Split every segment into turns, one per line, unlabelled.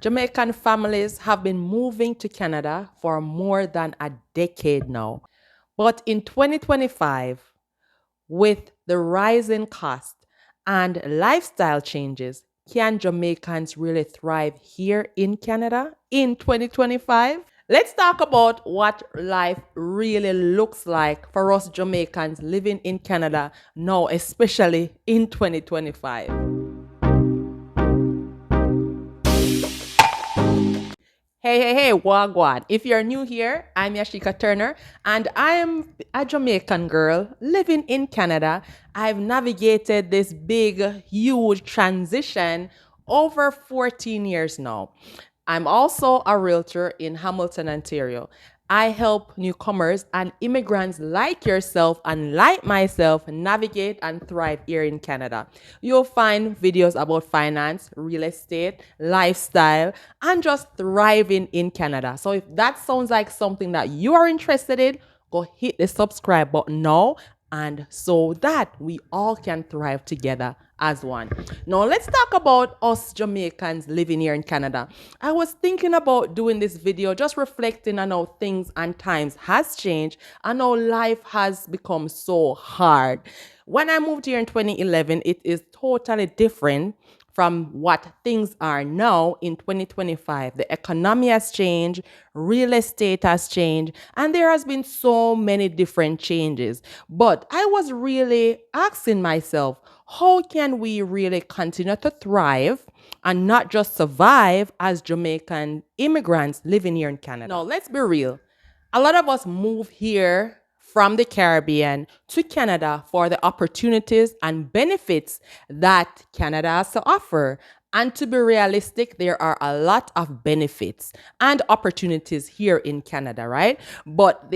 Jamaican families have been moving to Canada for more than a decade now. But in 2025, with the rising cost and lifestyle changes, can Jamaicans really thrive here in Canada in 2025? Let's talk about what life really looks like for us Jamaicans living in Canada now, especially in 2025. Hey, Wagwan. If you're new here, I'm Yashika Turner, and I am a Jamaican girl living in Canada. I've navigated this big, huge transition over 14 years now. I'm also a realtor in Hamilton, Ontario. I help newcomers and immigrants like yourself and like myself navigate and thrive here in Canada. You'll find videos about finance, real estate, lifestyle, and just thriving in Canada. So if that sounds like something that you are interested in, go hit the subscribe button now, and so that we all can thrive together as one. Now, let's talk about us Jamaicans living here in Canada. I was thinking about doing this video, just reflecting on how things and times has changed and how life has become so hard. When I moved here in 2011, it is totally different from what things are now in 2025. The economy has changed, real estate has changed, and there has been so many different changes. But I was really asking myself, how can we really continue to thrive and not just survive as Jamaican immigrants living here in Canada? Now, let's be real. A lot of us move here from the Caribbean to Canada for the opportunities and benefits that Canada has to offer. And to be realistic, there are a lot of benefits and opportunities here in Canada, right? But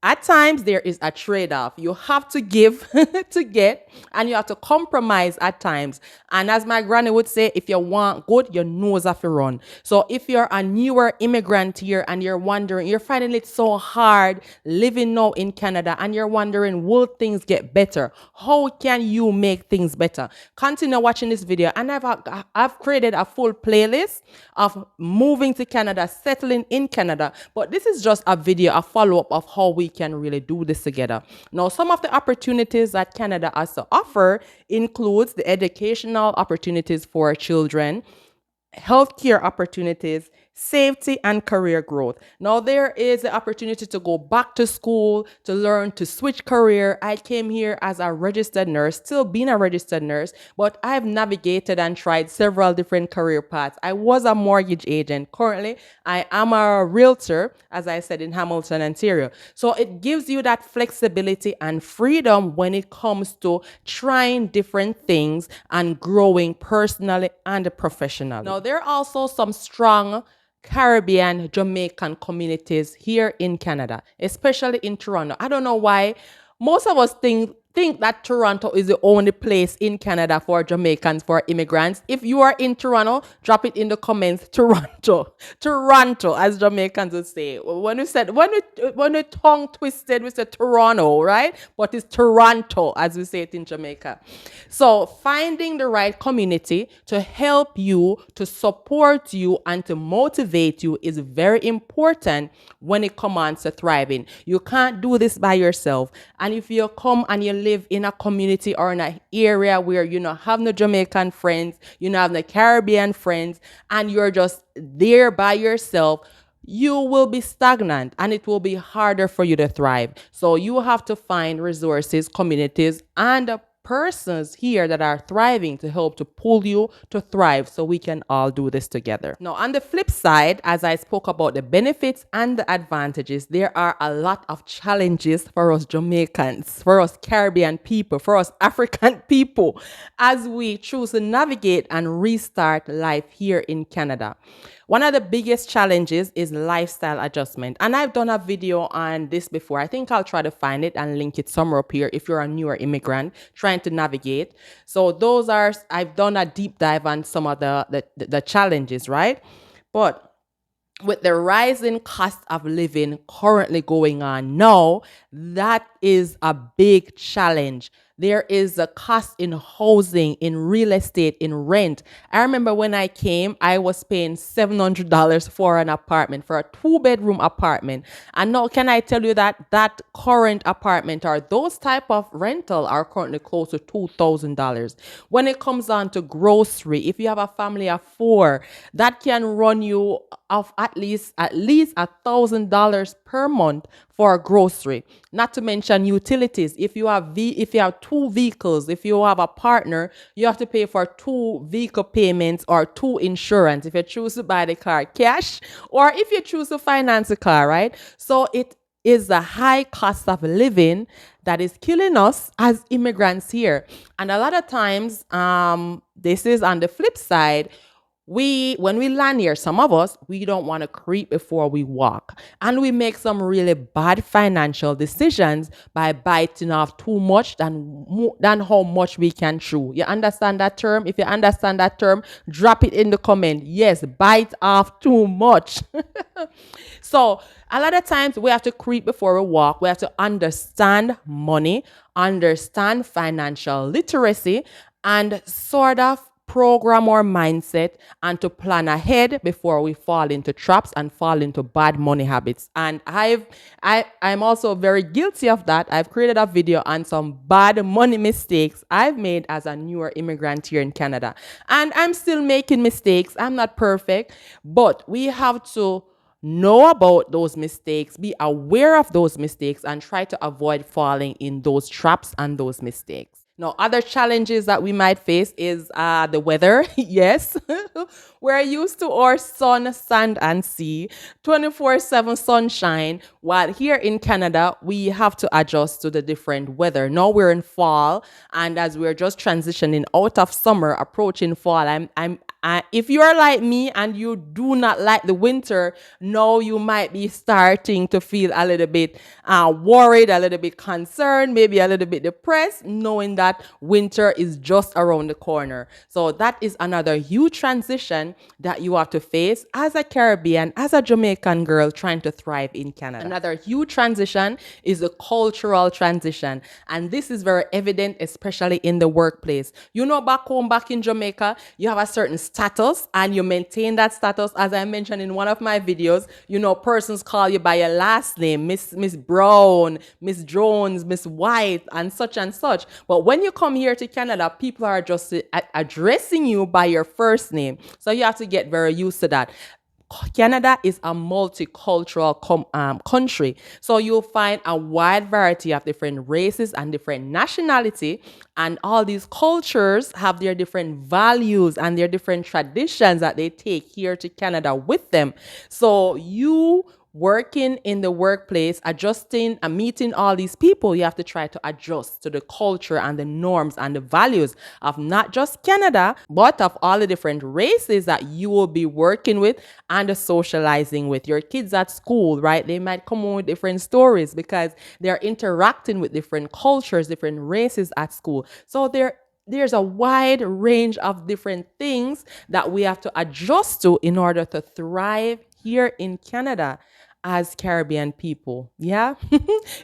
at times there is a trade-off. You have to give to get, and you have to compromise at times. And as my granny would say, if you want good, your nose have to run. So if you're a newer immigrant here and you're wondering, you're finding it so hard living now in Canada, and you're wondering, will things get better? How can you make things better? Continue watching this video, and I've created a full playlist of moving to Canada, settling in Canada. But this is just a video, a follow-up of how we can really do this together. Now, some of the opportunities that Canada has to offer includes the educational opportunities for children, healthcare opportunities, safety, and career growth. Now, there is the opportunity to go back to school, to learn, to switch career. I came here as a registered nurse, still being a registered nurse, but I've navigated and tried several different career paths. I was a mortgage agent. Currently, I am a realtor, as I said, in Hamilton, Ontario. So it gives you that flexibility and freedom when it comes to trying different things and growing personally and professionally. Now, there are also some strong Caribbean Jamaican communities here in Canada, especially in Toronto. I don't know why most of us think that Toronto is the only place in Canada for Jamaicans, for immigrants. If you are in Toronto, drop it in the comments. Toronto, as Jamaicans would say. When we tongue twisted, we say Toronto, right? But it's Toronto, as we say it in Jamaica. So finding the right community to help you, to support you, and to motivate you is very important when it comes to thriving. You can't do this by yourself. And if you come and you live in a community or in an area where you don't have no Jamaican friends, you don't have no Caribbean friends, and you're just there by yourself, you will be stagnant and it will be harder for you to thrive. So you have to find resources, communities, and persons here that are thriving to help to pull you to thrive, so we can all do this together. Now, on the flip side, as I spoke about the benefits and the advantages, there are a lot of challenges for us Jamaicans, for us Caribbean people, for us African people, as we choose to navigate and restart life here in Canada. One of the biggest challenges is lifestyle adjustment. And I've done a video on this before. I think I'll try to find it and link it somewhere up here if you're a newer immigrant trying to navigate. So I've done a deep dive on some of the challenges, right? But with the rising cost of living currently going on now, that is a big challenge. There is a cost in housing, in real estate, in rent. I remember when I came, I was paying $700 for an apartment, for a two-bedroom apartment. And now, can I tell you that that current apartment or those type of rental are currently close to $2,000. When it comes on to grocery, if you have a family of four, that can run you of at least $1,000 per month for grocery. Not to mention utilities. If you have two vehicles, if you have a partner, you have to pay for two vehicle payments or two insurance. If you choose to buy the car cash, or if you choose to finance the car, right? So it is the high cost of living that is killing us as immigrants here. And a lot of times, this is on the flip side. When we land here, some of us, we don't want to creep before we walk, and we make some really bad financial decisions by biting off too much than how much we can chew. You understand that term? If you understand that term, drop it in the comment. Yes, bite off too much. So a lot of times we have to creep before we walk. We have to understand money, understand financial literacy, and sort of program our mindset and to plan ahead before we fall into traps and fall into bad money habits. And I'm also very guilty of that. I've created a video on some bad money mistakes I've made as a newer immigrant here in Canada. And I'm still making mistakes. I'm not perfect, but we have to know about those mistakes, be aware of those mistakes, and try to avoid falling in those traps and those mistakes. Now, other challenges that we might face is the weather. Yes, we're used to our sun, sand, and sea, 24/7 sunshine. While here in Canada, we have to adjust to the different weather. Now we're in fall, and as we're just transitioning out of summer, approaching fall, if you're like me and you do not like the winter, now you might be starting to feel a little bit worried, a little bit concerned, maybe a little bit depressed, knowing that winter is just around the corner. So that is another huge transition that you have to face as a Caribbean, as a Jamaican girl trying to thrive in Canada. Another huge transition is a cultural transition. And this is very evident, especially in the workplace. You know, back home, back in Jamaica, you have a certain status and you maintain that status. As I mentioned in one of my videos, you know, persons call you by your last name, Miss Brown, Miss Jones, Miss White, and such and such. But when you come here to Canada, people are just addressing you by your first name. So you have to get very used to that. Canada is a multicultural country. So you'll find a wide variety of different races and different nationality. And all these cultures have their different values and their different traditions that they take here to Canada with them. So you working in the workplace, adjusting and meeting all these people, you have to try to adjust to the culture and the norms and the values of not just Canada, but of all the different races that you will be working with and socializing with. Your kids at school, right? They might come on with different stories because they're interacting with different cultures, different races at school. So there's a wide range of different things that we have to adjust to in order to thrive here in Canada as Caribbean people. Yeah,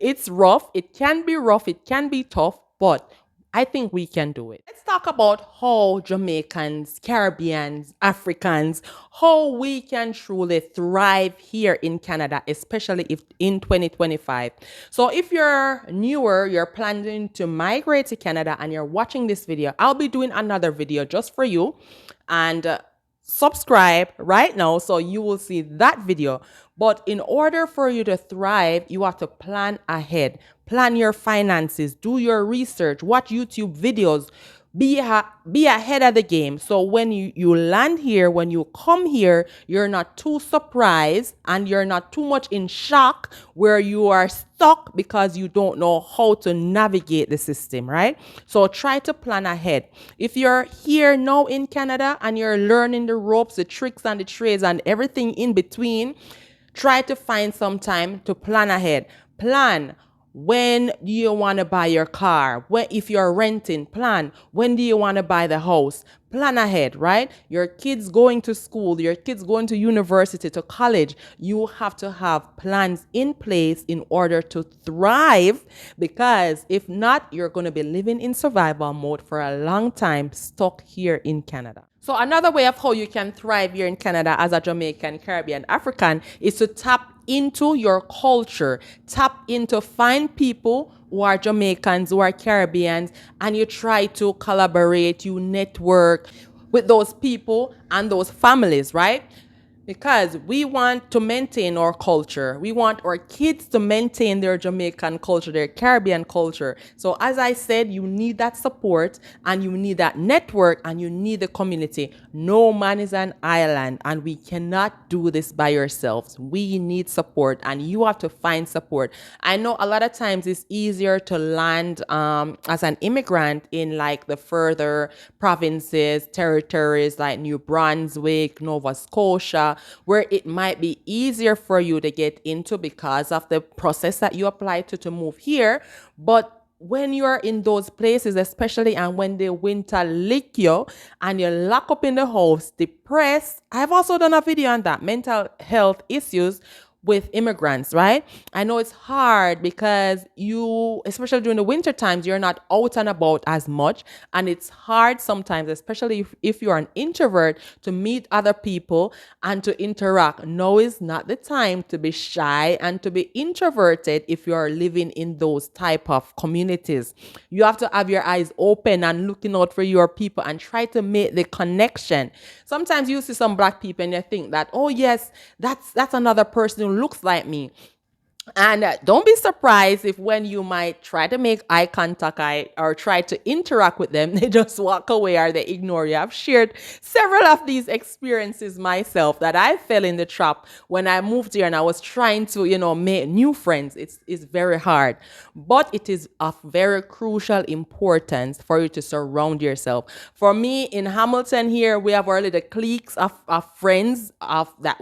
it's rough. It can be rough. It can be tough, but I think we can do it. Let's talk about how Jamaicans, Caribbeans, Africans, how we can truly thrive here in Canada, especially if in 2025. So if you're newer, you're planning to migrate to Canada and you're watching this video, I'll be doing another video just for you. And subscribe right now so you will see that video. But in order for you to thrive, you have to plan ahead. Plan your finances, do your research, watch YouTube videos, be ahead of the game. So when you land here, when you come here, you're not too surprised and you're not too much in shock where you are stuck because you don't know how to navigate the system, right? So try to plan ahead. If you're here now in Canada and you're learning the ropes, the tricks and the trades and everything in between, try to find some time to plan ahead. Plan When do you want to buy your car? When, if you're renting, plan. When do you want to buy the house? Plan ahead, right? Your kids going to school, your kids going to university, to college. You have to have plans in place in order to thrive, because if not, you're going to be living in survival mode for a long time, stuck here in Canada. So another way of how you can thrive here in Canada as a Jamaican, Caribbean, African is to tap into your culture, tap into, find people who are Jamaicans, who are Caribbeans, and you try to collaborate, you network with those people and those families, right? Because we want to maintain our culture. We want our kids to maintain their Jamaican culture, their Caribbean culture. So as I said, you need that support and you need that network and you need the community. No man is an island and we cannot do this by yourselves. We need support and you have to find support. I know a lot of times it's easier to land as an immigrant in like the further provinces, territories like New Brunswick, Nova Scotia, where it might be easier for you to get into because of the process that you apply to move here. But when you're in those places, especially and when the winter lick you and you're locked up in the house, depressed, I've also done a video on that, mental health issues with immigrants, right? I know it's hard because you, especially during the winter times, you're not out and about as much. And it's hard sometimes, especially if you're an introvert, to meet other people and to interact. No, is not the time to be shy and to be introverted if you're living in those type of communities. You have to have your eyes open and looking out for your people and try to make the connection. Sometimes you see some black people and you think that, oh yes, that's another person who looks like me. And don't be surprised if when you might try to make eye contact or try to interact with them, they just walk away or they ignore you. I've shared several of these experiences myself that I fell in the trap when I moved here and I was trying to, make new friends. It's very hard, but it is of very crucial importance for you to surround yourself. For me in Hamilton here, we have our little cliques of friends that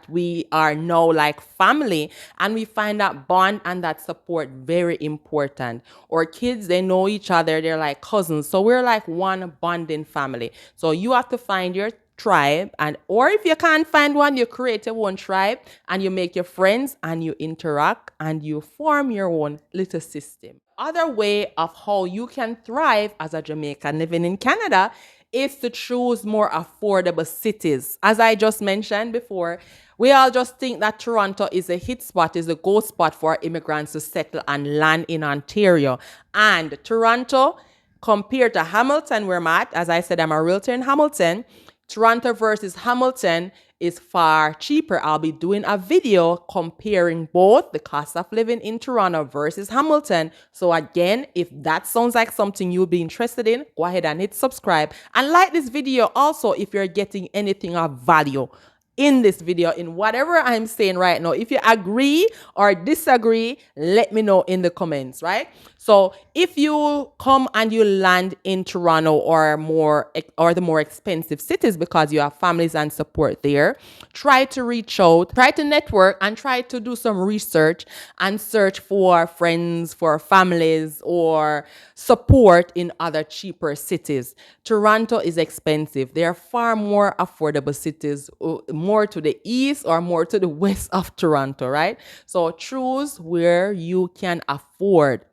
we are now like family, and we find that bond and that support very important. Our kids, they know each other, they're like cousins, so we're like one bonding family. So you have to find your tribe, and or if you can't find one, you create your own tribe and you make your friends and you interact and you form your own little system. Other way of how you can thrive as a Jamaican living in Canada is to choose more affordable cities. As I just mentioned before, we all just think that Toronto is a hit spot, is a go spot for immigrants to settle and land in Ontario. And Toronto, compared to Hamilton, where I'm at, as I said, I'm a realtor in Hamilton, Toronto versus Hamilton is far cheaper. I'll be doing a video comparing both the cost of living in Toronto versus Hamilton. So again, if that sounds like something you'll be interested in, go ahead and hit subscribe and like this video also if you're getting anything of value in this video, in whatever I'm saying right now. If you agree or disagree, let me know in the comments, right? So if you come and you land in Toronto or the more expensive cities because you have families and support there, try to reach out, try to network, and try to do some research and search for friends, for families, or support in other cheaper cities. Toronto is expensive. There are far more affordable cities, more to the east or more to the west of Toronto, right? So choose where you can afford.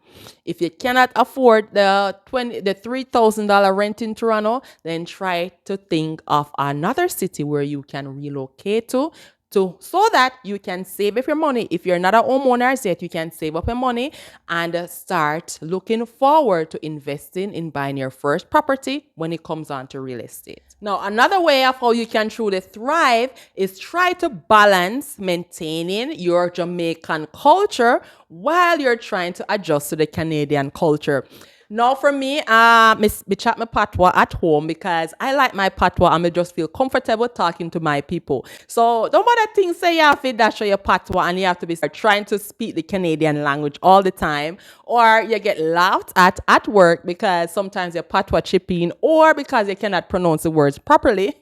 If you cannot afford the $3,000 rent in Toronto, then try to think of another city where you can relocate to so that you can save up your money. If you're not a homeowner yet, you can save up your money and start looking forward to investing in buying your first property when it comes on to real estate. Now, another way of how you can truly thrive is try to balance maintaining your Jamaican culture while you're trying to adjust to the Canadian culture. Now for me, me chat my patois at home because I like my patois and I just feel comfortable talking to my people. So don't bother think say you have to dash your patois and you have to be trying to speak the Canadian language all the time, or you get laughed at work because sometimes your patois chip in, or because you cannot pronounce the words properly.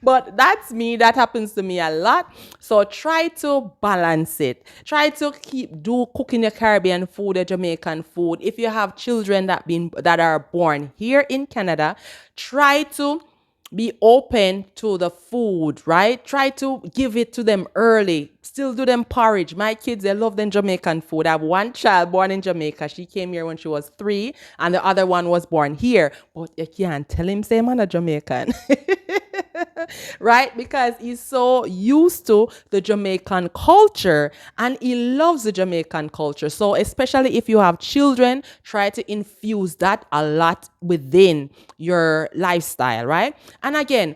But that's me. That happens to me a lot. So try to balance it. Try to do cooking your Caribbean food, your Jamaican food. If you have children that are born here in Canada, try to be open to the food, right? Try to give it to them early. Still do them porridge. My kids, they love them Jamaican food. I have one child born in Jamaica. She came here when she was 3, and the other one was born here. But you can't tell him, say, man, a Jamaican. Right? Because he's so used to the Jamaican culture and he loves the Jamaican culture. So, especially if you have children, try to infuse that a lot within your lifestyle, right? And again,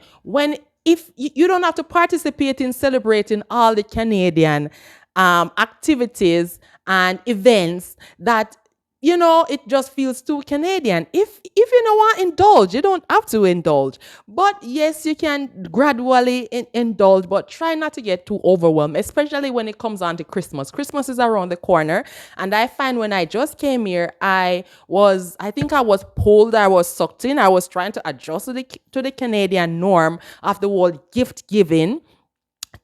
if you don't have to participate in celebrating all the Canadian activities and events that it just feels too Canadian. If you don't want to indulge, you don't have to indulge. But yes, you can gradually indulge, but try not to get too overwhelmed, especially when it comes on to Christmas. Christmas is around the corner. And I find when I just came here, I think I was pulled, I was sucked in. I was trying to adjust to the Canadian norm of the whole gift giving,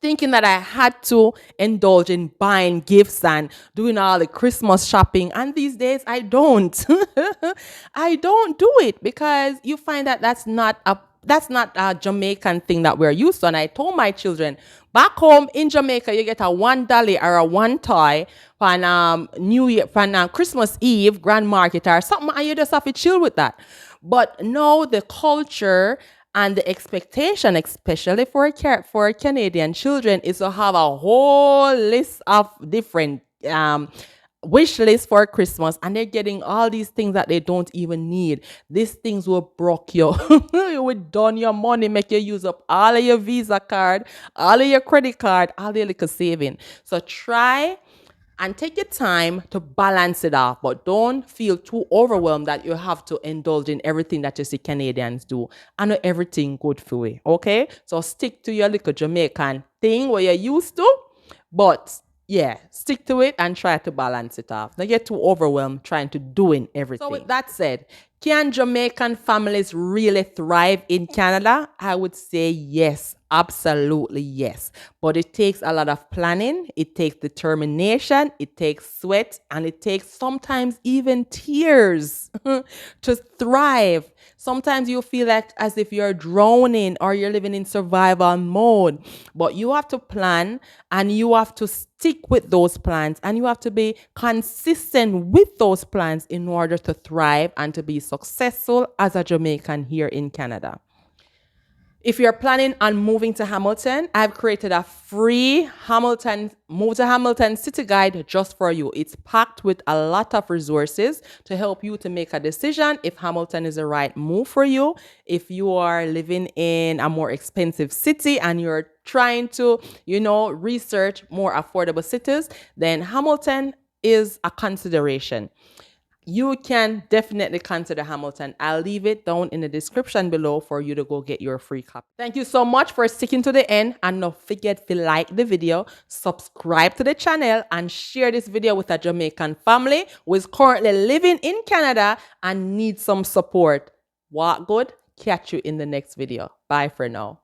thinking that I had to indulge in buying gifts and doing all the Christmas shopping. And these days I don't. I don't do it because you find that that's not a Jamaican thing that we're used to. And I told my children, back home in Jamaica, you get a $1 or a one toy for New Year, for Christmas Eve, Grand Market or something, and you just have to chill with that. But no, the culture and the expectation, especially for Canadian children, is to have a whole list of different wish lists for Christmas, and they're getting all these things that they don't even need. These things will broke you. You would down your money, make you use up all of your Visa card, all of your credit card, all your little saving. So try and take your time to balance it off, but don't feel too overwhelmed that you have to indulge in everything that you see Canadians do. I know everything good for you, okay? So stick to your little Jamaican thing where you're used to, but yeah, stick to it and try to balance it off. Don't get too overwhelmed trying to doing everything. So with that said, can Jamaican families really thrive in Canada? I would say yes, absolutely yes. But it takes a lot of planning, it takes determination, it takes sweat, and it takes sometimes even tears to thrive. Sometimes you feel like as if you're drowning or you're living in survival mode. But you have to plan and you have to stick with those plans and you have to be consistent with those plans in order to thrive and to be successful as a Jamaican here in Canada. If you're planning on moving to Hamilton, I've created a free Move to Hamilton City Guide just for you. It's packed with a lot of resources to help you to make a decision if Hamilton is the right move for you. If you are living in a more expensive city and you're trying to, research more affordable cities, then Hamilton is a consideration. You can definitely consider Hamilton. I'll leave it down in the description below for you to go get your free copy. Thank you so much for sticking to the end, and don't forget to like the video, subscribe to the channel, and share this video with a Jamaican family who is currently living in Canada and needs some support. Walk good. Catch you in the next video. Bye for now.